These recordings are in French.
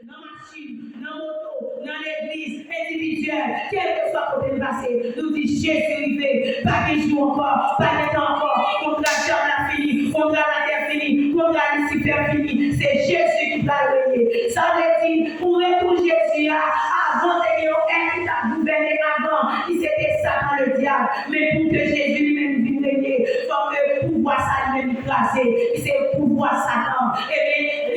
dans la machine, dans la moto, dans l'église, individuelle, quel que soit côté passé, nous disons Jésus arrivé, pas de jour encore, pas de temps encore, contre la jambe la fini, contre la terre fini, contre la Lucifer fini, c'est Jésus qui va régner. Ça veut dire, pour retour Jésus, avant de qui t'a gouverné avant, il s'était Satan le diable, mais pour que Jésus lui-même vienne régner, il faut que le pouvoir ça lui-même classé, c'est le pouvoir Satan. Et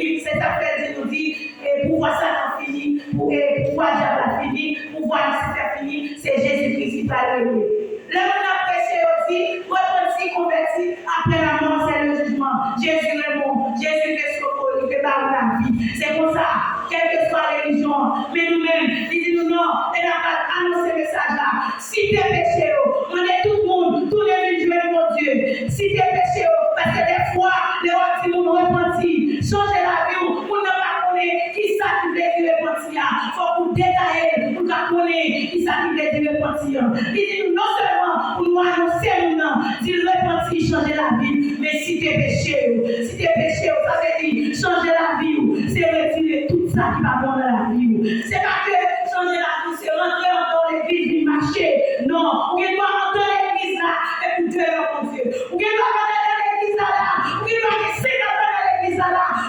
bien, cette affaire nous dit, et pouvoir Satan fini, pouvoir diable fini, pouvoir Lucifer fini, c'est Jésus-Christ qui va régner. Là, on a prêché aussi, repenti, converti, après la mort, c'est le jugement. Jésus est bon, Jésus est sauvé, il fait par la vie. C'est pour ça, quelle que soit la religion, mais nous-mêmes, il dit nous non, et n'a pas annoncé ce message-là. Si tu es péché, on est tout le monde, tous les musulmans, mon Dieu. Si tu es péché, parce que des fois, les gens qui nous repentir, changer la vie, pour ne pas connaître qui ça qui veut dire repentir. Il faut vous détailler, pour qu'on connaisse qui ça qui veut dire repentir. Il dit nous non seulement pour nous annoncer nous, dire repentir, changer la vie, mais si tu es péché, ça veut dire changer la vie, c'est retirer tout ça qui va dans la vie. C'est pas que changer la vie, c'est rentrer dans l'église, marcher. Non, on doit rentrer dans l'église là et pour Dieu mon Dieu. On doit rentrer dans l'église là, on doit rester dans l'église là,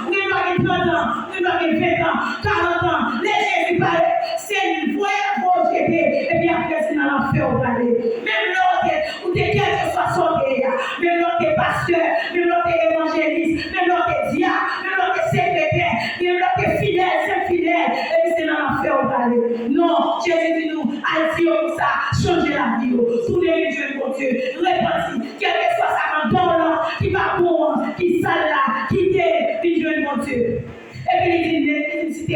on doit rester 30 ans, on doit rester 20 ans, 40 ans. Les Jésus paraît, c'est une voie pour Dieu. Et puis après, c'est dans l'enfer au palais. Même l'autre, ou t'es quel que soit son guerre, même l'autre est pasteur, même l'autre est évangéliste, même l'autre est diacre, même l'autre est secrétaire, même l'autre est fidèle, c'est fidèle, et puis c'est dans l'enfer au palais. Non, Jésus dit nous, à dire comme ça, changer la vie, tourner Dieu pour Dieu, repentir, quel que soit ça, dans là, qui va pour, qui sale là, qui t'est, puis Dieu mon Dieu. Et puis il dit,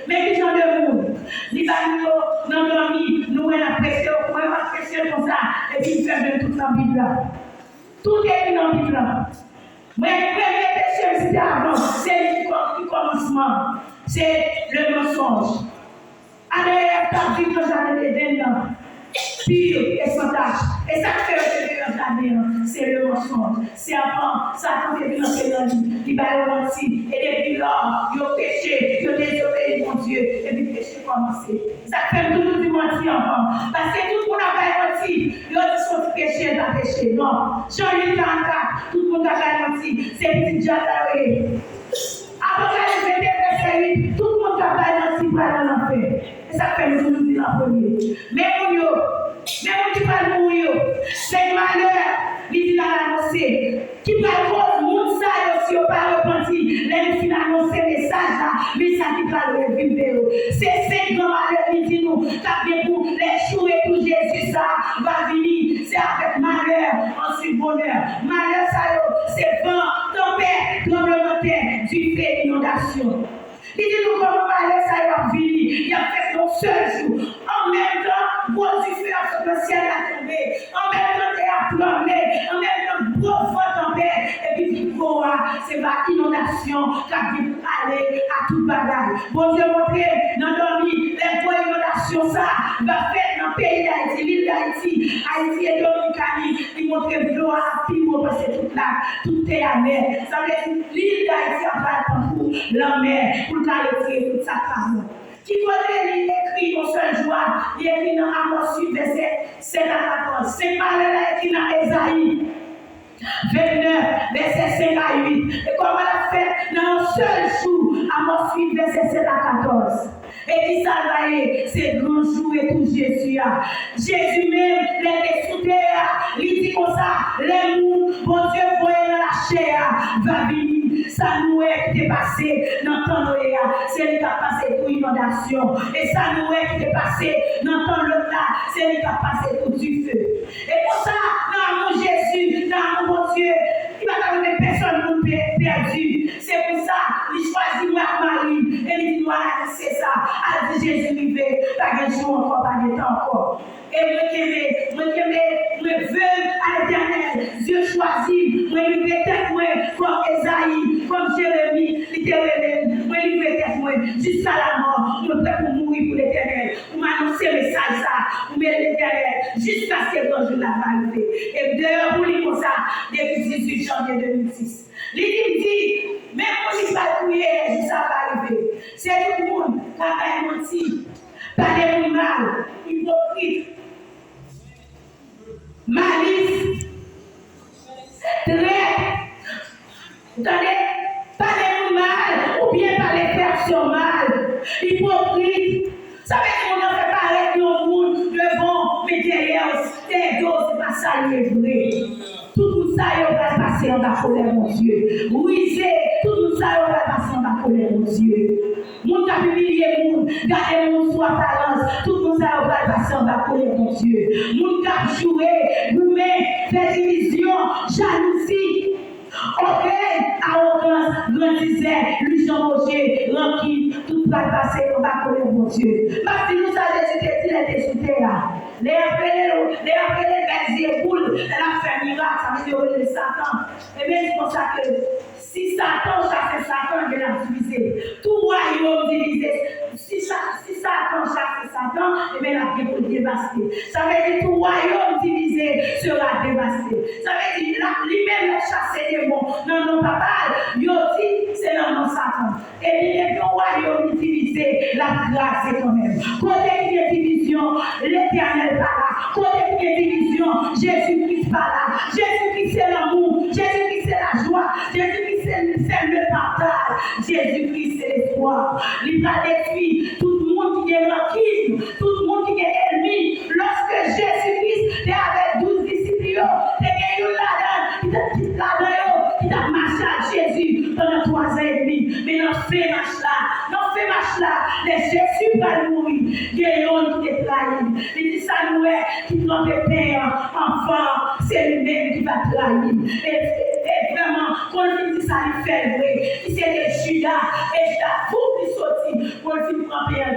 mais qui j'en de monde, il va nous, dans dormir, nous, on a pressé, on a pressé comme ça, et puis il fait de toute la Bible là. Tout est dans la Bible là. Mais le premier péché, c'était avant, c'est le commencement, c'est le mensonge. Allez, ta vie, nous allons les là. Pire et sans tâche. Et ça fait que c'est le mensonge. C'est avant, Satan qui est venu dans la vie, il va le mentir. Et depuis là, il a péché, il a désobéi mon Dieu. Et puis le péché a commencé. Ça fait tout du mentir avant. Parce que tout le monde a pas menti. Il a dit son péché, il a péché. Non. Jean-Luc 44, tout le monde a pas menti. C'est petit Dieu. Apocalypse 21, verset 8, tout le monde a pas menti pour aller dans l'enfer. Et ça fait nous nous dire en premier. Mais on qui va mourir, c'est malheur, il dit l'annoncer. Qui va cause monde ça aussi, on va repentir. Les filles annoncer le message là, mais ça qui va le vivre. C'est grand malheur, il dit nous, car pour les jours et tout Jésus ça va venir. C'est avec malheur, ensuite bonheur. Malheur ça, c'est vent, tempête, tremblement de terre, du fait d'inondation. Il dit nous comment malheur ça va venir. Il a fait son seul jour. En même temps, bon du feu sur le ciel a tombé. En même temps, il a plombé. En même temps, gros vent tombé. Et puis, il faut c'est la inondation qui a pu aller à tout bagage. Bon Dieu, montré dans dormi, les gros inondations, ça va faire dans le pays d'Haïti, l'île d'Haïti, Haïti et Dominicanie. Il montre que l'eau a pu passer toute là, tout est à mer. Ça veut dire l'île d'Haïti a pas pour la mer, pour retirer toute sa femme. Qui connaît écrit au seul joie, il écrit dans Amos 8, verset 7 à 14. C'est malheur écrit dans Ésaïe 29, verset 5 à 8. Et comme elle a fait dans un seul jour, Amos 8, verset 7 à 14. Et dit ça, c'est grand jour et tout Jésus. Jésus même, les sous terre, il dit comme ça, les mous, bon Dieu, voyez dans la chair, va venir. Ça nous est qui est passé dans le temps de c'est lui qui a passé pour inondation. Et ça nous est qui est passé dans le temps de là, c'est lui qui a passé pour du feu. Et pour ça, dans mon Jésus, dans mon Dieu, il va pas donner personne pour perdu. C'est pour ça, il choisit moi Marie. Et il dit, voilà, c'est ça. A dit Jésus, il veut, pas de jour encore, pas de temps encore. Et moi, veux à l'éternel, Dieu choisit, moi, il veut tête, moi, comme Esaïe, comme Jérémie, l'éternel, moi, il veut tête, moi, jusqu'à la mort, moi, prêt pour mourir pour l'éternel, pour m'annoncer le message, ça, pour mettre l'éternel, jusqu'à ce que le jour la va arriver. Et d'ailleurs, pour lui, comme ça, depuis 18 janvier 2006. Il dit, même quand il va prier, ça va arriver. C'est tout le monde qui a menti, parler pour mal, hypocrite, malice, traite, parler pour mal, ou bien parler personne mal, hypocrite. Ça veut dire qu'on ne fait pas avec le monde de bon, mais derrière, c'est pas ça le vrai. Tout ça, il va passer en ta colère, mon Dieu. Oui, c'est tout ça, il va passer en ta colère, mon Dieu. Mon cap humilié, mon gardez mon soi balance. Tout ça, il va passer en ta colère, mon Dieu. Mon cap joué, vous-même, fait division, jalousie. Ok, arrogance, grandissait, lui Jean-Roger, rancune, tout va passer en ta colère, mon Dieu. Parce que nous savons que il était sous terre. Les appelés Belzéboul, elle a fait un miracle, ça veut dire le Satan. Et bien, c'est pour ça que si Satan chasse Satan, il a divisé. Tout royaume divisé. Si Satan chasse Satan, et bien, il a pour dévaster. Ça veut dire tout royaume divisé sera dévasté. Ça veut dire lui-même a chassé les démons. Non, non, papa, il dit c'est non, non, Satan. Et bien, le royaume divisé, la grâce est quand même. Côté une division, l'éternel par là. Côté une division, Jésus-Christ par là. Jésus-Christ c'est l'amour. Jésus-Christ c'est la joie. Jésus-Christ c'est le partage. Jésus-Christ c'est l'espoir. Il va détruire tout le monde qui est rancune, tout le monde qui est ennemi. Lorsque Jésus-Christ est avec 12 disciples, il y a une là-dedans, qui a marché à Jésus pendant 3 ans et demi. Mais dans ce match-là, les Jésus va mourir. Il y a un qui est trahi. Il dit ça nous est qui prend des pères, enfants, c'est lui-même qui va trahir. Et vraiment, quand il dit ça, il fait vrai. Il s'est dit Judas, et Judas, tout qui sortit. Quand il prend père,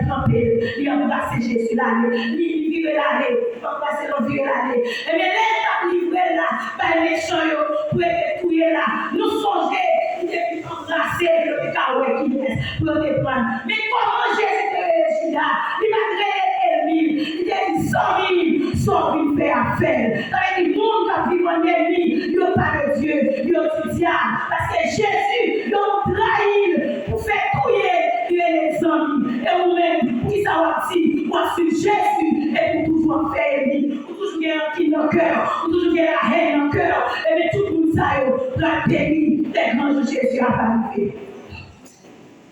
il a embrassé Jésus l'année. Il vire l'année, il a embrassé l'année. Et bien, l'étape livrée là, par les méchants, pour être tué là, nous songer, il est embrassé le caouet qui laisse pour te prendre. Mais comment Jésus te Judas? Il va créer l'ennemi. Il dit 100 000 fait affaire. Ça veut dire, le monde qui vit en ennemi, il n'y a pas de Dieu, il y a du diable. Parce que Jésus, il a trahi pour faire tuer les hommes. Et vous-même, qui savoir si, moi, sur Jésus, et pour toujours faire ennemi, pour toujours gagner dans le cœur, pour toujours gagner la haine dans le cœur, et bien tout le monde, ça, la péri, les grands de Jésus a arrivé.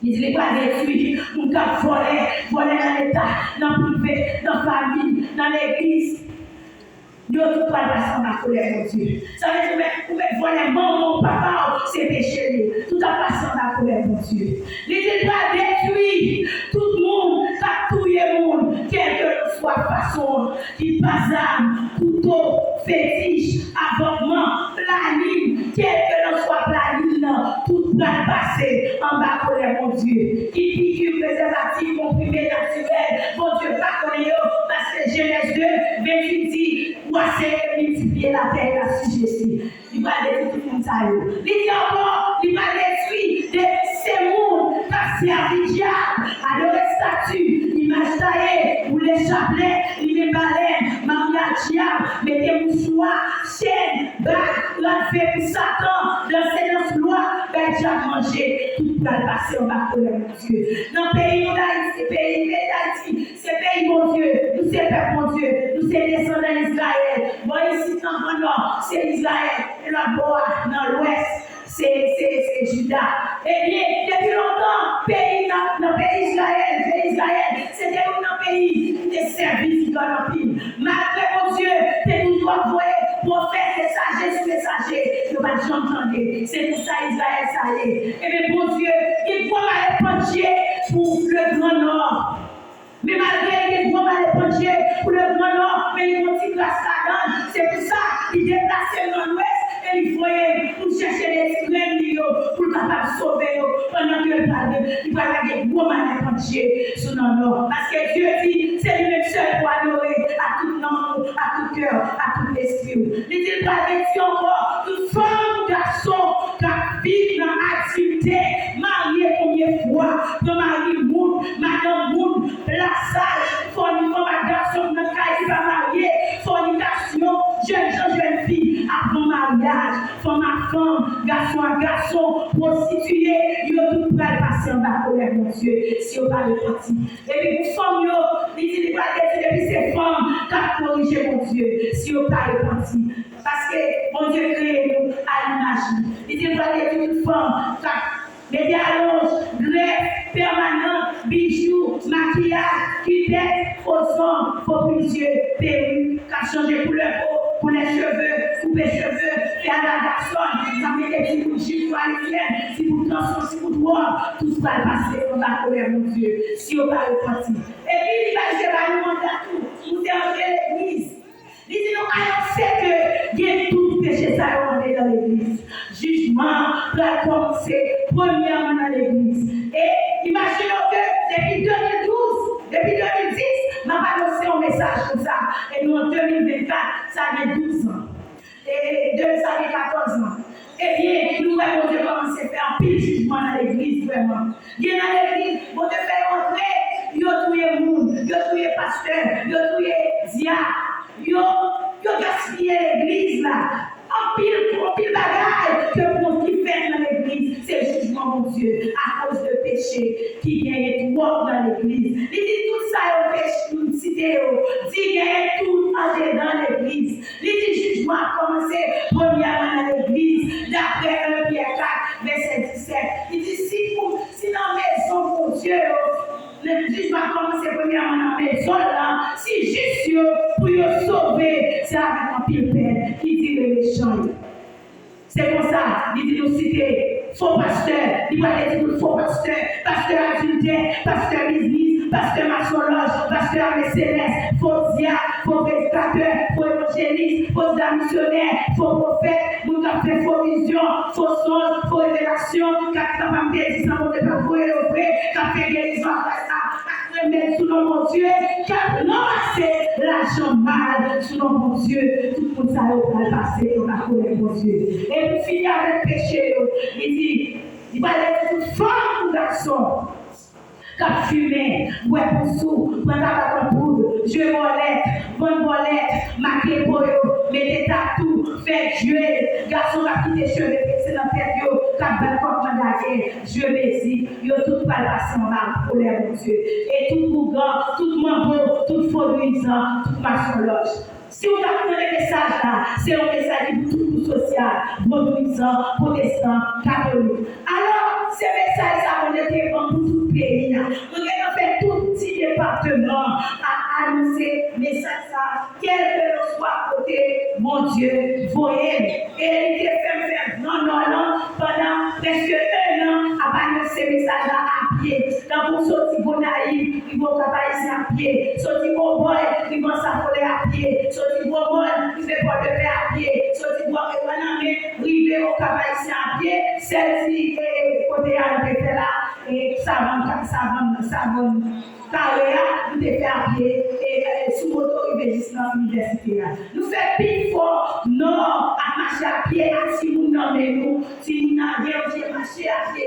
Il dit, les pas détruits, mon cas volé dans l'État, dans le privé, dans la famille, dans l'église. Nous tout pas passer en ma colère, mon Dieu. Ça veut dire que vous pouvez voler mon papa, c'est péché. Tout a passé en ma colère, mon Dieu. Il dit, pas détruit tout le monde, pas tout le monde, quelle que soit façon, qui passe âme, couteau, fétiche, avortement, planine, quelle que soit planine, tout va passer en ma colère, mon Dieu. Qui piqûre préservatif, comprimé naturel, mon Dieu, pas connaître, parce que Genèse 2, 28 dit, c'est multiplier la terre et la suggestion. Il va détruire tout le monde. Il dit encore, il va détruire ces mondes, passer à diable, adorer statue, image taillée, ou les chapelets, les balais, mariage diable, mettez mouchoir, chaîne, bague, l'enfer pour Satan, danser dans ce loi, ben diable manger, tout va passer en bas de mon Dieu. Dans le pays d'Haïti, c'est pays mon Dieu, nous c'est peuple mon Dieu, nous c'est descendants d'Israël. Bon, ici, dans le nord, c'est Israël. Et là-bas, dans l'ouest, c'est Juda. Eh bien, depuis longtemps, dans le pays Israël, c'était un pays de service dans l'empire. Malgré mon Dieu, c'est toujours envoyé prophète, messager, je ne vais pas t'entendre. C'est pour ça Israël, ça y est. Eh bien, mon Dieu, il faut aller pencher pour le grand nord. Mais malgré les gros malépontiers pour le grand nord, mais ils vont s'y placer là-dedans. C'est pour ça qu'ils déplacent dans l'ouest et ils voyaient pour chercher des graines pour capable sauver pendant que il va y avoir des gros malépontiers sur le nord. Parce que Dieu dit, c'est lui-même seul pour adorer à tout nom, à tout cœur, à tout esprit. Il dit, pas d'être encore, toute femme, garçon, qui vit dans l'activité, mariée combien de fois, dans mari monde, madame monde, la salle, fornication, garçon, dans le cas qui va marier, fornication, jeune fille, avant mariage, femme à femme, garçon à garçon, prostituée, ils ont tout pour passer en bas colère, mon Dieu, si on va le parti. Et puis pour femmes, ils disent pas depuis ces femmes qui ont corrigé, mon Dieu, si on va le parti. Parce que mon Dieu crée nous à l'image. Il dit pas toute femme, les allonges, greffes, permanents, bijoux, maquillage, cupettes, faux sang, faux plusieurs, perruques, qui a changé pour le peau, pour les cheveux, couper les cheveux, faire la garçonne, ça met des petits bougies pour aller, si vous dansez, si vous droit, tout ça va passer dans la colère, mon Dieu, si on va le parti. Et puis, il va se nous mandat tout, nous sommes en l'église. Il dit, nous annoncer que il y a tout péché ça est dans l'église. Jugement doit commencer premièrement dans l'église. Et imaginons que depuis 2012, depuis 2010, nous avons annoncé un message comme ça. Et nous en 2024, ça fait 12 ans. Et ça fait 14 ans. Eh bien, nous avons commencé à faire un pile jugement dans l'église, vraiment. Il y a dans l'église, vous devez faire entrer, vous avez tué le monde, vous avez tué le pasteur, vous avez tué le diable. Yo gaspillé l'église là. En pile bagaille que pour qui fait dans l'église, c'est le jugement, mon Dieu, à cause de péché qui gagne trop dans l'église. Il dit tout ça au péché, nous cité, il gagne tout en dans l'église. Il dit jugement a commencé premièrement dans l'église, d'après 1 Pierre 4, verset 17. Il dit si dans la maison, mon Dieu, le jugement a commencé premièrement dans la maison là, si juste pour y sauver, c'est avec un pile peine qui dit le méchant. C'est pour ça, il dit nous citer faux pasteur, il va dire faux pasteur, pasteur adultère, pasteur business, pasteur maçonage, pasteur mécène, faux diable, faux prédicateur, faux évangéliste, faux missionnaire, faux prophète, nous avons fait faux vision, faux songe, faux révélation, qui a capable de dire ça, on ne peut pas voir au vrai, qui a fait guérison à remettre sous nom mon Dieu, qui a ramassé l'argent mal sous nom mon Dieu, tout le monde ça va passer dans la colère mon Dieu. Et pour finir avec le péché, il dit, il va être toute femme ou garçon. Cap fumé, ouais pour sous, prendre la poudre, jouer bolette, bonne bolette, marquer pour eux, mettre tatou, faire jouer, garçon qui a quitté cheveux, c'est dans la tête, cap belle comme magasin, jouer baiser, yo tout pas passer en bas pour les mon Dieu. Et tout bougan, tout mambo, tout faux luisant, tout maçon loge. Si vous avez le message là, c'est un message pour tout social, vaudouisant, protestant, catholique. Alors, ce message, ça va être pour tout le pays. Nous avons fait tout petit département à annoncer le message ça, quel que soit côté, mon Dieu, voyez. Et il fait faire non, pendant presque 1 an, à annoncer ce message là à pied. Dans pour sortir bon naïf, ils vont travailler à pied. Sortir bon boy, ils vont s'affoler à pied. Sorti bon bon, il fait pas de paix à pied. Sorti bon et rivé au travail à pied. Celle-ci côté à l'hôpital là et ça va carrière, nous fait à pied et sous moto il existe dans l'université là. Nous fait pile fort non à marcher à pied si nous nommez nous si nous n'avons marché à pied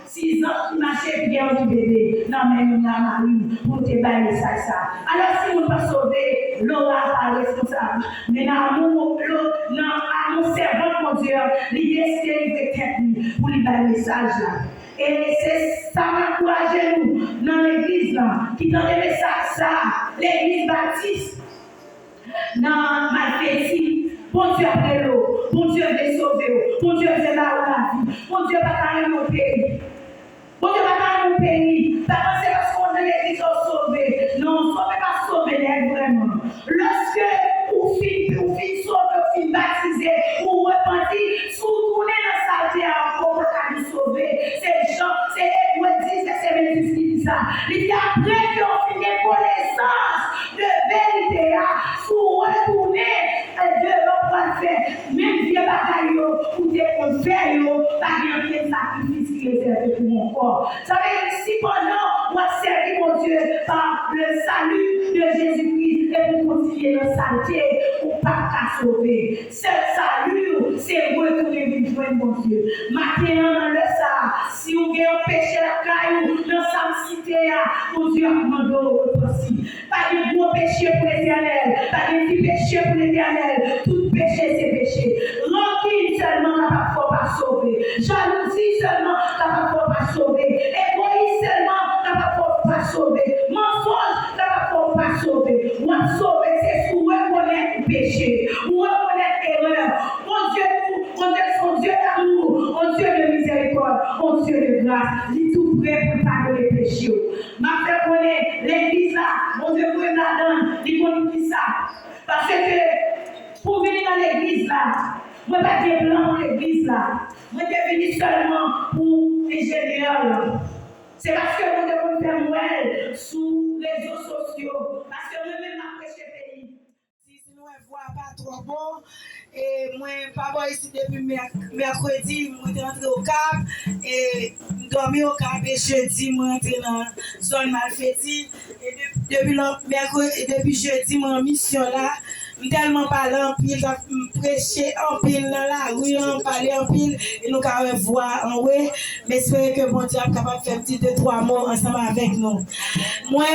6 ans marcher bien au bébé non mais nous n'avons pour te bailler ça. Alors si nous pas sauver l'aura pas responsable mais dans mon cerveau mon Dieu l'idée c'est de technique pour lui bailler message là. Et c'est ça m'encourage nous dans l'église là, qui donne le message ça, l'église baptiste. Dans Malfaisie, bon Dieu après l'eau, bon Dieu veut sauver, bon Dieu veut là où la vie, bon Dieu va carrer mon pays. Bon Dieu va carrer mon pays. Pas penser parce qu'on est l'église sauver. Non, on ne peut pas sauver les vraiment. Lorsque vous finissez sauver, vous finissez baptiser, vous repentez, tournez dans sa vie encore pour nous sauver. C'est Jean, c'est Église, c'est Métis qui dit ça. Il dit après qu'on finit connaissance de vérité, vous retournez devant le faire. Même vieux bagaille, ou des confrères, pas bien de sacrifice qui est réservé pour mon corps. Ça veut dire si pendant moi servir mon Dieu par le salut de Jésus-Christ et pour continuer dans saleté, ou pas qu'à sauver. Ce salut, c'est retourner vivre mon Dieu. Maintenant, dans le ça, si vous avez un péché la caillou, dans sa cité, mon Dieu a demandé au aussi. Pas de gros péché pour l'éternel, pas de petit péché pour l'éternel. Tout péché, c'est péché. L'enquille seulement n'a pas pas sauver. Jalousie seulement, capable de pas sauver. Égoïsme seulement, capable de pas sauver. Mensonge, capable de pas sauver. Ou à sauver, c'est sous reconnaître le péché, ou reconnaître l'erreur. Mon Dieu, son Dieu d'amour, mon Dieu de miséricorde, mon Dieu de grâce, il est tout prêt pour pardonner les péchés. Ma fait connaître l'église là, mon Dieu, pour la donne, il connaît ça. Parce que pour venir dans l'église là, moi je ne suis pas blanc dans l'église là. Moi je suis venu seulement pour l'ingénieur là. C'est parce que nous devons faire mal sur les réseaux sociaux. Parce que nous-mêmes, nous prêchons le pays. Si nous ne voyons pas trop bon, et moi, papa ici depuis mercredi, je suis rentré au Cap, et je dormi au Cap, et jeudi, je suis rentré dans la zone Malfaitie. Et depuis jeudi, je suis en mission là. Je suis tellement parlé en pile, je prêché en pile dans la rue, je parlé en pile, et nous avons voir en haut. Mais j'espère que bon Dieu est capable de faire un petit 2-3 mots ensemble avec nous. Moi,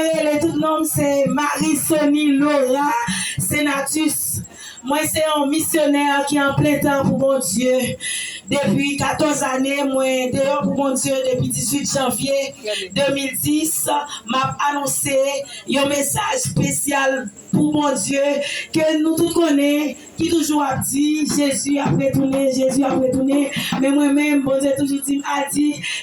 tout le nom, c'est Marie-Sonie Laura Senatus. Moi, c'est un missionnaire qui est en plein temps pour mon Dieu. Depuis 14 années, moi, d'ailleurs pour mon Dieu, depuis 18 janvier 2010, m'a annoncé un message spécial pour mon Dieu, que nous tous connaissons, qui toujours a dit, Jésus a retourné, Jésus a retourné. Mais moi-même, mon Dieu toujours dit,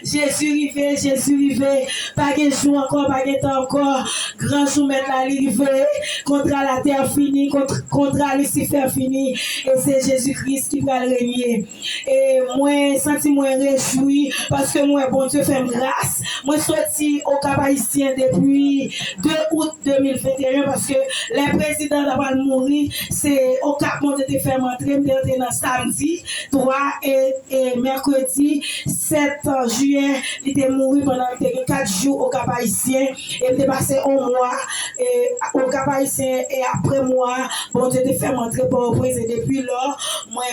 Jésus rivé, pas de jour encore, pas de temps encore, grand jour maintenant arrivé, contre la terre finie, contre Lucifer fini, et c'est Jésus-Christ qui va le régner. Et moi, senti-moi réjoui, parce que moi, bon Dieu fait grâce. Moi, sorti au Cap Haïtien depuis 2 août 2021, parce que les présidents d'abord mourir, c'est au Cap mon Dieu fait rentrer, dans samedi 3 et mercredi 7 juin, il était mort pendant 4 jours au Cap Haïtien, et il était passé un mois au Cap Haïtien, et après moi, bon Dieu fait rentrer Port-au-Prince, et depuis là, moi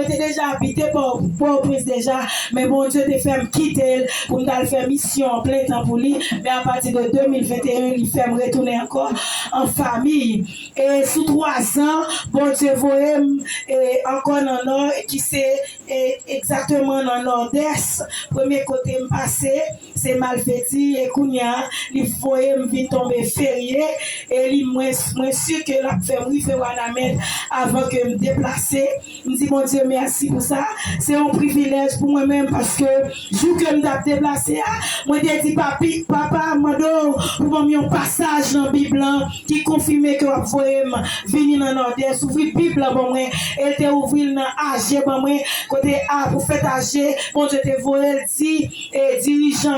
j'étais déjà habité Port-au-Prince déjà, mais bon Dieu te fait me quitter pour me faire mission en plein temps pour lui, mais à partir de 2021, il fait me retourner encore en famille. Et sous 3 ans, bon Dieu voyait encore dans le nord, qui c'est exactement dans le nord-est. Premier côté me passé, c'est Malfaitie, et Kounia, il voyait me venir tomber férié, et il moins sûr que la fait Wanamet avant que me déplacer. Je me dis, mon Dieu, merci pour ça. C'est un privilège pour moi-même parce que, jour que je me déplacé, moi, je dis, papa, mando, pour moi, un passage dans la Bible qui confirmait que vous pouvez venir dans le nord-est, ouvrir la Bible pour moi, elle te ouvrir dans AG pour moi, côté A, pour faire AG, bon Dieu te voyait, dit, dirigeant,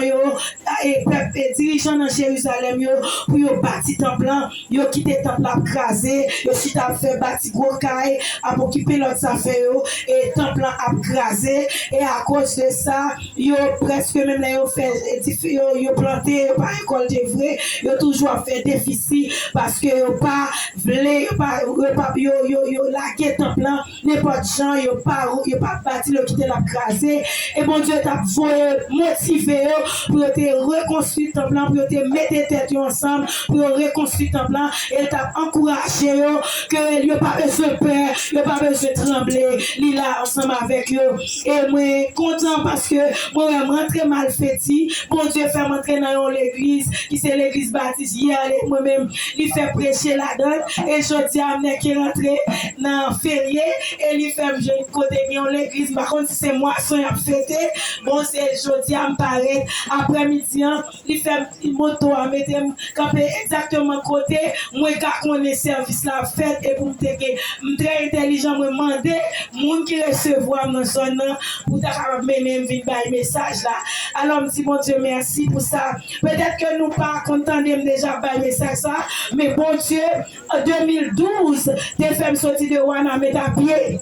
dirigeant dans Jérusalem, pour yo bâtir temple, yo quitter temple à craser, yo si t'as fait bâtir gros caille, à occuper l'autre affaire, et temple à craser, et à cause de ça, yo presque même là, yo fait, yo planté, par école de vrai, yo toujours fait déficit, parce que yo pas vle, yo laqué temple, n'importe gens, yo pas bâti, le quitter la craser, et bon Dieu t'a motivé, pour te reconstruire temple, pour te mettre tête ensemble, pour reconstruire temple, et t'a encouragé, que yo pas besoin de peur, yo pas besoin de trembler, li là ensemble avec eux. Et moi content parce que moi je rentre Malfaitie, bon Dieu fait rentrer dans l'église qui c'est l'église baptiste hier, moi-même il fait prêcher la donne, et je dis à moi qui rentré dans férié, et il fait jeune côté dans l'église, par contre c'est moi son a fêté, bon c'est jeudi à me paraître après-midi, il fait une moto à mettre camper exactement côté, moi quand on est service la fête, et pour me très intelligent, me demander moun qui recevoir dans zone pour ta capable même venir bailler message là. Alors me dit mon Dieu merci pour ça. Peut-être que nous pas contents déjà bailler message ça, mais bon Dieu en 2012 des femmes sorties de Wanamet à pied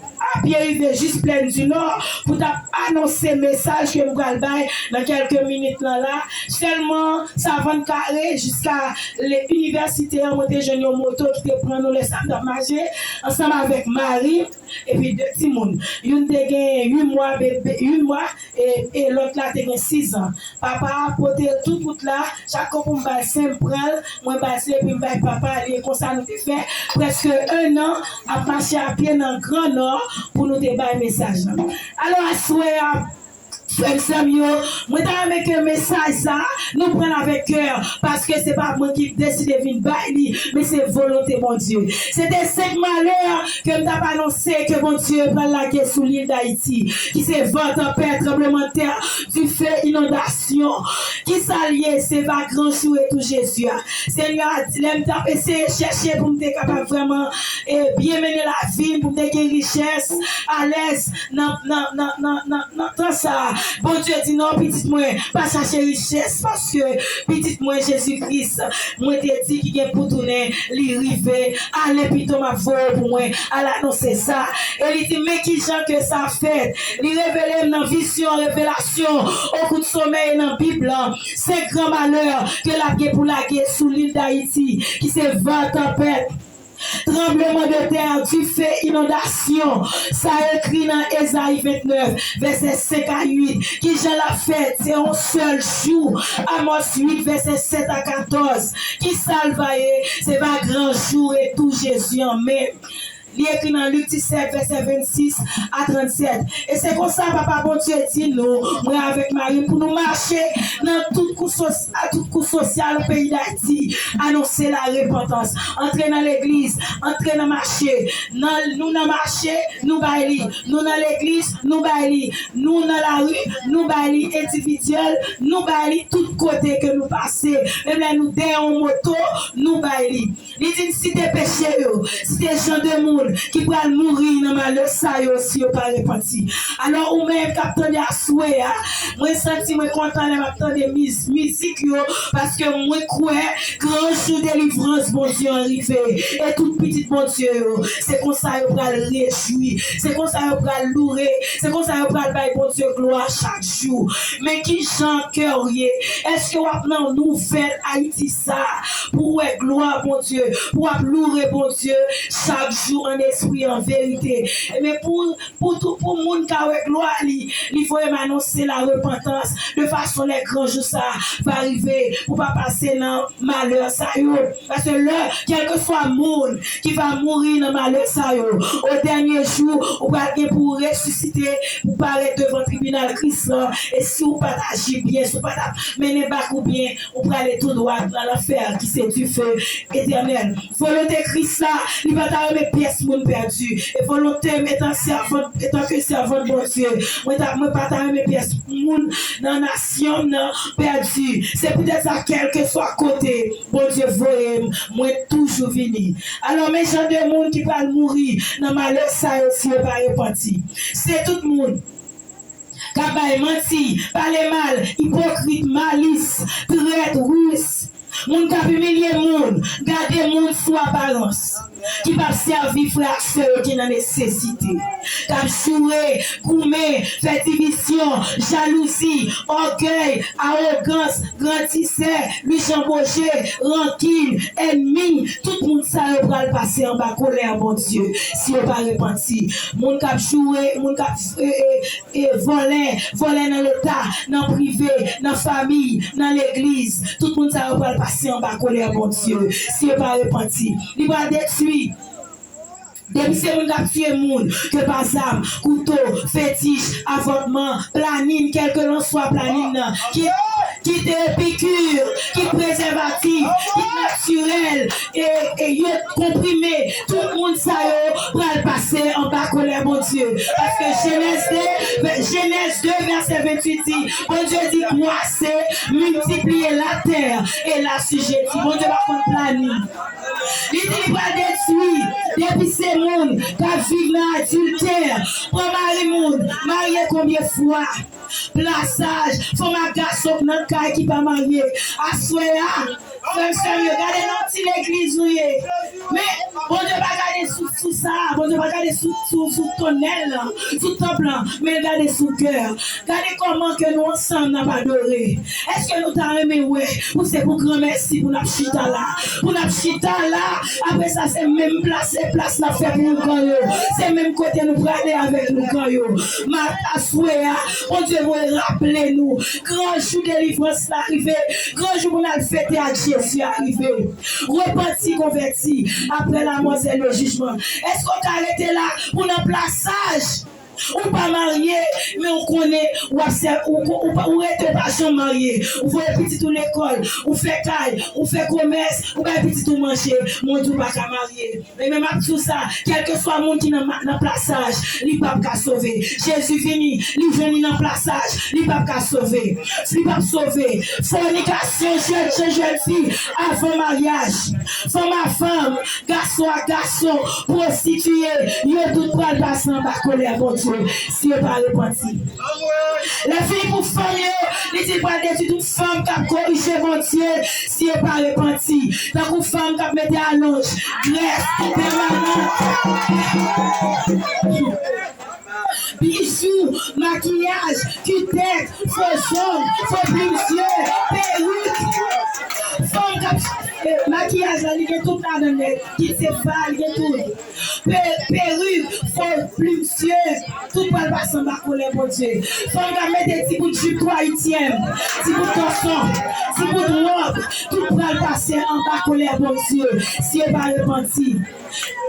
arrivé juste plein du nord pour annoncer message que nous allons bailler dans quelques minutes là. Seulement ça va carré jusqu'à l'université en monté jeune moto qui te prend nous les samedi marcher ensemble avec Marie et puis 2 petits monde. Une te gagne 8 mois et l'autre là te gagne 6 ans. Papa a porté tout là, chaque fois pour me va simple prendre, moi passer puis m'ba papa et comme ça nous te fait presque 1 an à marcher à pied dans le Grand Nord pour nous te bailler message. Alors à souhait frère Samuel, moi avec un message ça, nous prenons avec cœur parce que c'est pas moi qui décide de venir bailler, mais c'est volonté mon Dieu. C'était 5 malheurs que nous avons annoncé que mon Dieu prend la guerre sous l'île d'Haïti, qui c'est vent, tempête, tremblement de terre, du feu, inondation, qui s'allie, c'est va grand jour et tout Jésus. Seigneur, l'aime essayer de chercher pour me capable vraiment bien mener la vie, pour me gagner richesse, à l'aise, non, ça. Bon Dieu dit non, petite moi, pas chercher richesse parce que petite moi Jésus-Christ, moi te dit qu'il est pour tourner, lui river, aller plutôt ma voix pour moi, à l'annoncer ça. Et il dit, mais qui gens que ça fait? Il révèle dans vision, révélation, au coup de sommeil dans la Bible, c'est grand malheur que la guerre pour la guerre sous l'île d'Haïti, qui c'est 20 tempêtes. Tremblement de terre, du feu, inondation. Ça écrit dans Ésaïe 29, verset 5 à 8. Qui j'ai la fête, c'est un seul jour. Amos 8, verset 7 à 14. Qui salvaye, c'est pas grand jour et tout Jésus en même. Il est écrit dans Luc 17, verset 26 à 37. Et c'est comme ça, papa, bon Dieu dit nous, moi avec Marie, pour nous marcher dans tout coup social au pays d'Haïti, annoncer la repentance, entrer dans l'église, entrer dans le marché. Nous dans le marché, nous baillons. Nous dans l'église, nous baillons. Nous dans la rue, nous baillons individuel, nous baillons tout côté que nous passons. Même là, nous derrière en moto, nous baillons. Il dit, si t'es péché, si t'es gens de monde, qui pourra mourir dans malheur ça aussi pas repenti. Alors ou même capteur à souhait, moi senti moi content de m'attendre de musique parce que moi crois grand jour de délivrance bon Dieu arrivé et toute petite bon Dieu c'est comme ça on va le réjouir, c'est comme ça on va louer, c'est comme ça on va bailler bon Dieu gloire chaque jour. Mais qui chante cœur est-ce que on a nouvelle Haïti ça pour gloire bon Dieu, pour louer bon Dieu chaque jour en esprit, en vérité. Mais pour le monde qui a gloire, il faut annoncer la repentance de façon les grands jours ça va arriver pour pas passer dans malheur ça parce que là, quel que soit le monde qui va mourir dans malheur ça au dernier jour, on va pour ressusciter, pour paraître devant le tribunal Christ et si vous partagez bien, si vous partagez mener bac ou bien, on va aller tout droit dans l'enfer qui c'est du feu éternel. Volonté Christ là, il va t'arriver pièces monde perdu et volonté étant que servant de bon Dieu moi partager mes pièces monde dans nation perdu c'est peut-être à quel que soit côté bon Dieu voyez moi toujours venir alors mes gens de monde qui va mourir dans malheur ça aussi pas repenti c'est tout le monde qui menti parler mal hypocrite malice traite russe moun kap humilier moun, garder moun sous apparence, qui va servir frère sœur qui dans nécessité, kap jouer, coumer, faire division, jalousie, orgueil, arrogance, grandisseur, lui chamboucher, rancune, ennemi, tout moun ça va le passer en bas colère mon Dieu, si on pas repenti. Moun kap jouer, moun kap voler dans l'état, dans privé, dans famille, dans l'église, tout moun ça va passer en bas colère mon Dieu si il pas repenti il va détruire depuis c'est moun qui tuer moun que par âme couteau fétiche avortement planning quel que l'on soit planning qui est piqûre qui préservatif qui naturel et comprimé tout le monde ça va le passer en bas colère mon Dieu parce que Genèse 2 verset 28 dit bon Dieu dit croissez multiplier la terre et la sujet bon Dieu va contre planning il dit il va détruire depuis ces monde qui vivent dans l'adultère pour marier monde marier combien de fois plaçage faut ma garçon dans le cas qui pas marié assoya frère sérieux regardez dans l'église mais bon Dieu va garder sous ça, bon Dieu, pas regarder sous ton aile, sous ton plan, mais regarder sous cœur. Regardez comment que nous ensemble n'a pas adoré. Est-ce que nous t'avons aimé, ouais, ou c'est pour grand merci pour notre chita là. Pour notre chita là, après ça, c'est même place n'a fait pour nous quand yo. C'est même côté nous praler avec nous quand yo. Ma assoya, bon Dieu, vous rappeler nous, grand jour de délivrance arrivé, grand jour pour nous fêter à Jésus arrivé. Repenti, converti, après la mort, c'est le jugement. Est-ce qu'on t'a arrêté là pour un plaçage? Ou pas marié, mais on connaît, ou est pas jamais marié, ou fait petit tout l'école, ou fait caille, ou fait commerce, ou pas petit tout manger, mon tout pas qu'à marier. Mais même à tout ça, quel que soit le monde qui est dans le plaçage, il pas qu'à sauver. Jésus vini, il vient dans le plaçage, il pas qu'à sauver. Il pas sauver. Fornication, jeune fille, avant mariage. Femme à femme, garçon à garçon, prostituée, il y a tout pour le passer en bas colère, mon Dieu. Si vous pas repenti. Les filles pour femmes, les dit pas d'être toute femme qui a corrigé mon Dieu, si vous pas repenti. Donc une femme qui a mis à l'ange, greffe, permanente. Bijoux, maquillage, tue-tête, faux ongles, faux plusieurs, perruque. Femme maquillage, il y a tout là dans le qui se fait, il y a tout. Perruque, faux plusieurs, tout va passer en bas pour les bon Dieu. Femme qui met des petits bouts de jupe 3/8, petits bouts de torsion, petits bouts de robe, tout va passer en bas pour les bon Dieu. Si elle va repentir.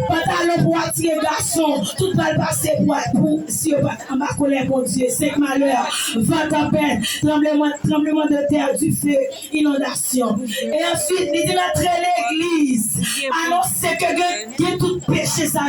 Pantalon pour attirer garçon, tout va passer pour si on va en bas colère, mon Dieu, 5 malheurs, 20 en peine, tremblement de terre, du feu, inondation. Et ensuite, il dit d'entrer l'église, annoncer que il y a tout péché ça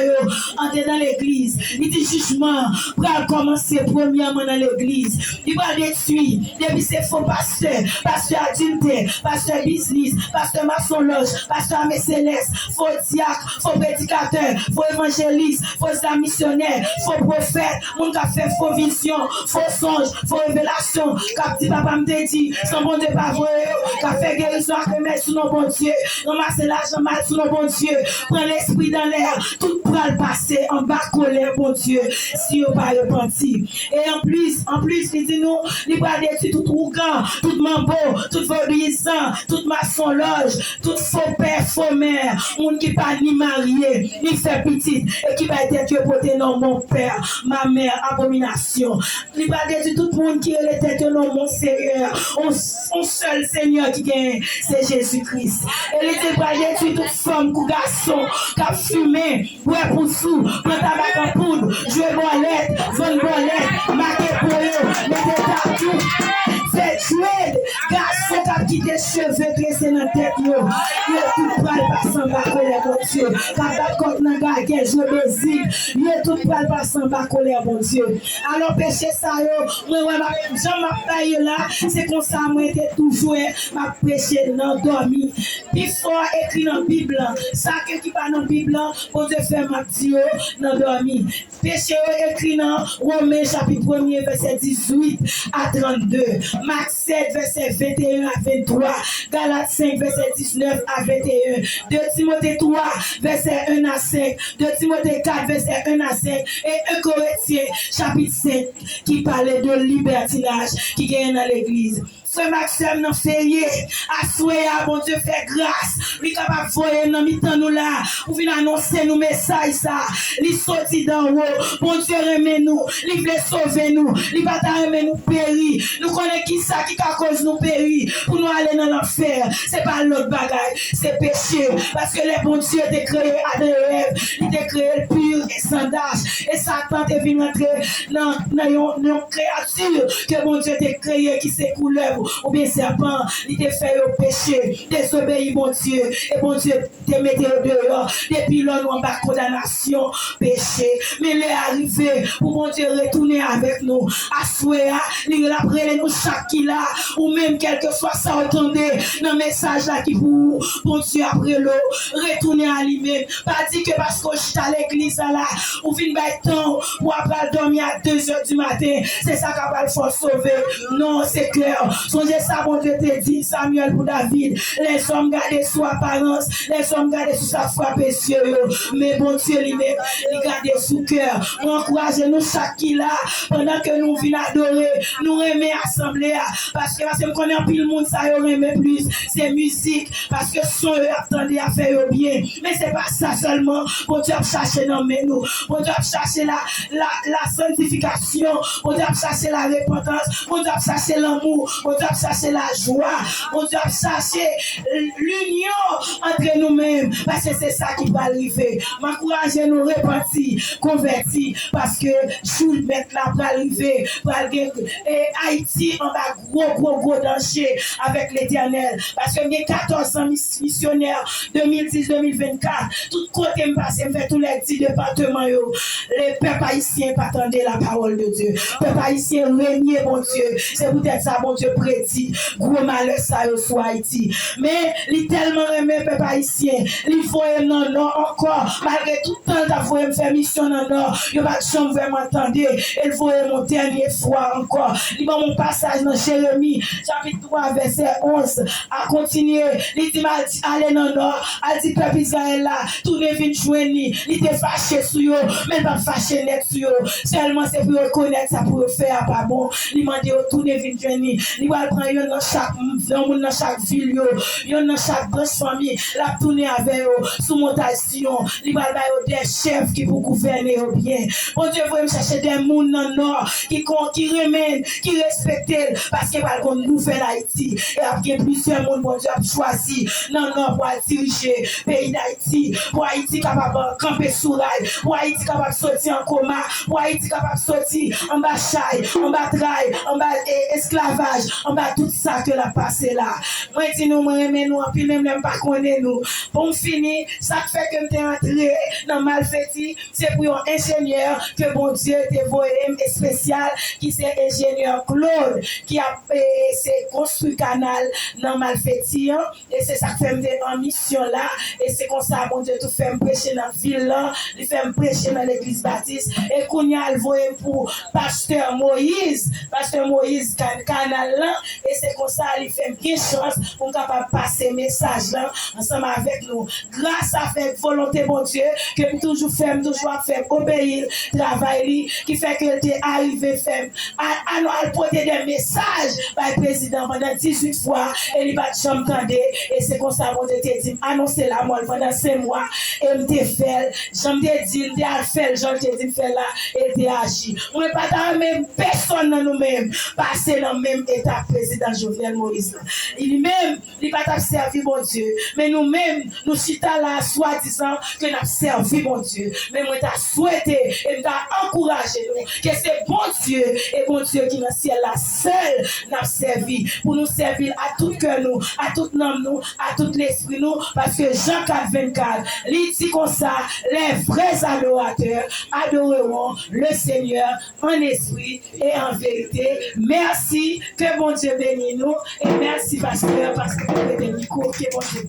entrer dans l'église. Il dit jugement, pour commencer premièrement dans l'église. Il va détruire, depuis c'est faux pasteur, pasteur adultère, pasteur business, pasteur maçon loge, pasteur céleste, faux diacre, faux prédicateur, faux évangéliste, faux missionnaire, faux prophète, mon qui a fait faux vision, faux songe, faux révélation, qui a dit papa me dit, son bon Dieu pas vrai, qui a fait guérison à remettre sur nos bon Dieu, ramasser l'argent mal sur nos bon Dieu, prendre l'esprit dans l'air, tout pourra le passer en bas colère, bon Dieu, si on pas repenti. Et en plus, il dit nous, il va détruire tout rougan, tout mambo, tout obéissant, tout maçon loge, tout faux père, faux mère, monde qui pas ni marié, ni fait petite, et qui va être Dieu porté non mon père, ma mère, abomination. Il va détruire tout le monde qui est le tête non mon Seigneur, un seul Seigneur qui gagne, c'est Jésus-Christ. Et il va détruire toute femme ou garçon qui a fumé, ouais pour sous, prend tabac en poudre, jouer bolette, vendre bolette, marquer pour eux, mettre partout. C'est tuer, garçon qui a quitté les cheveux dressés dans la tête, il est tout prêt à passer en bas colère, mon Dieu. Quand il contre dans la guerre, je bésile, il est tout prêt à passer en bas colère, mon Dieu. Alors, péché ça, moi, j'en m'a taillé là, c'est comme ça, moi, j'étais toujours, m'a péché dans dormi. Puis, fort écrit dans la Bible, ça qui va dans la Bible, pour Dieu faire ma Dieu dans dormi. Péché écrit dans Romains, chapitre 1er, verset 18 à 32. Marc 7, verset 21 à 23. Galates 5, verset 19 à 21. 2 Timothée 3, verset 1 à 5. 2 Timothée 4, verset 1 à 5. Et 1 Corinthiens, chapitre 5, qui parlait de libertinage qui gagne dans l'église. Ce Maxime n'a férié, assoyé à bon Dieu fait grâce, lui capable de voyer dans mi-temps nous là, pour venir annoncer nos messages ça, lui sorti d'en haut, bon Dieu remet nous, lui veut sauver nous, lui va remet nous périr, nous connaissons qui ça qui cause nous périr, pour nous aller dans l'enfer, c'est pas l'autre bagaille, c'est péché, parce que les bons Dieu t'es créé à des rêves, il t'a créé pur et sans d'âge, et Satan t'est venu entrer dans une créature que bon Dieu t'a créé qui s'est couleur, ou bien serpent, il te fait au péché, désobéir mon Dieu, et mon Dieu te mette dehors, depuis là nous en bas condamnation, péché, mais il est arrivé pour mon Dieu retourner avec nous, à souhait, il après nous chaque qui là, ou même quel que soit ça, attendez, dans le message là qui pour bon Dieu après l'eau, retourner à lui-même, pas dire que parce que je suis à l'église là, ou vient by temps, ou après dormir à 2h du matin, c'est ça qui va le faire sauver, non c'est clair, Songez ça, bon Dieu te dit, Samuel pour David. Les hommes gardent sous apparence, les hommes gardent sous sa frappe cieux. Mais bon Dieu, lui-même, il garde sous cœur. Encouragez-nous chaque qui là, pendant que nous venons adorer, nous remet assembler. Parce que nous connaissons plus le monde, ça y remet plus. C'est musique, parce que son attendez à faire bien. Mais c'est pas ça seulement. Bon Dieu, chercher dans nous. Bon Dieu, chercher la sanctification. Bon Dieu, chercher la repentance. Bon Dieu, chercher l'amour. Bon Dieu, chercher la joie. Bon Dieu, chercher l'union entre nous-mêmes. Parce que c'est ça qui va arriver. M'encourager nous repentir, convertir. Parce que sous le mettre là va arriver. Et Haïti, on va gros danger avec l'Éternel. Parce que j'ai 14 ans missionnaires 2010-2024. Tout côté me passe, me fait tous les 10 départements. Les peuples haïtiens attendent la parole de Dieu. Les peuples haïtiens régner, mon Dieu. C'est peut-être ça, mon Dieu, prédit. Gros malheur, ça, sur Haïti. Mais, il tellement aimé les peuples haïtiens. Il faut non, encore. Malgré tout le temps, il faut me faire mission dans le nord. Il n'y a pas de chambre vraiment attendre. Il faut mon dernier fois encore. Il va mon passage dans Jérémie, chapitre 3, verset 11. À continuer. Il dit, allez dans le nord. Il dit, peuple Israël là, tout ne vient joindre. Il était fâché sur eux, mais pas fâché net sur eux. Seulement c'est pour reconnaître ça, pour faire pas bon. Il m'a dit, tout ne vient joindre. Il va prendre dans chaque ville, dans chaque branche famille, la tourner avec eux, sous montage Sion. Il va avoir des chefs qui pour gouverner bien. Bon Dieu, vous me chercher des gens dans le nord qui remènent, qui respectent, parce qu'il va avoir une nouvelle Haïti. Et après plusieurs monde, bon Dieu, a choisi dans le nord pour diriger le pays d'Haïti, pour Haïti capable de camper sous rail, pour Haïti capable de sortir en coma, pour Haïti capable de sortir en bas chaille, en bas trail, en bas esclavage, en bas tout ça que la passé là. Moi, dis nous, moi, aimez nous, puis même pas connaître nous. Pour finir, ça fait que je suis entré dans Malfaiti, c'est pour un ingénieur que bon Dieu t'a envoyé spécial, qui c'est ingénieur Claude, qui a construit canal dans Malfaiti, et c'est ça que fait en mission là, et c'est comme ça, bon Dieu, tout fait me prêcher dans la ville là, il fait me prêcher dans l'église baptiste, et qu'on y a le voyé pour pasteur Moïse canal là, et c'est comme ça, il fait bien chance pour capable passer message là, ensemble avec nous, grâce à faire volonté, bon Dieu, que toujours faire obéir, travail qui fait que tu es arrivé faire, à porter des messages par le président pendant 18 fois, et il va te chambre tendre, et c'est comme ça, bon Dieu, te dit, annoncer la mort pendant 5 mois, et me te fait, j'aime te dire, te a fait, j'aime te dire, fait là, et te agi. On n'est pas dans la même personne dans nous-mêmes, passer dans le même état président Jovenel Moïse. Il même, il va pas servir, bon Dieu, mais nous-mêmes, nous chita là, soi-disant, que nous avons servi, bon Dieu, mais moi, t'as souhaité, et t'as encouragé nous, que c'est bon Dieu, et bon Dieu qui dans le ciel là, seul, nous servi, pour nous servir à tout cœur nous, à tout nom nous, à tout l'esprit nous, parce que Jean 4:24, il dit comme ça, les vrais adorateurs adoreront le Seigneur en esprit et en vérité. Merci, que bon Dieu bénisse nous, et merci pasteur, parce que vous êtes des micros, que bon Dieu.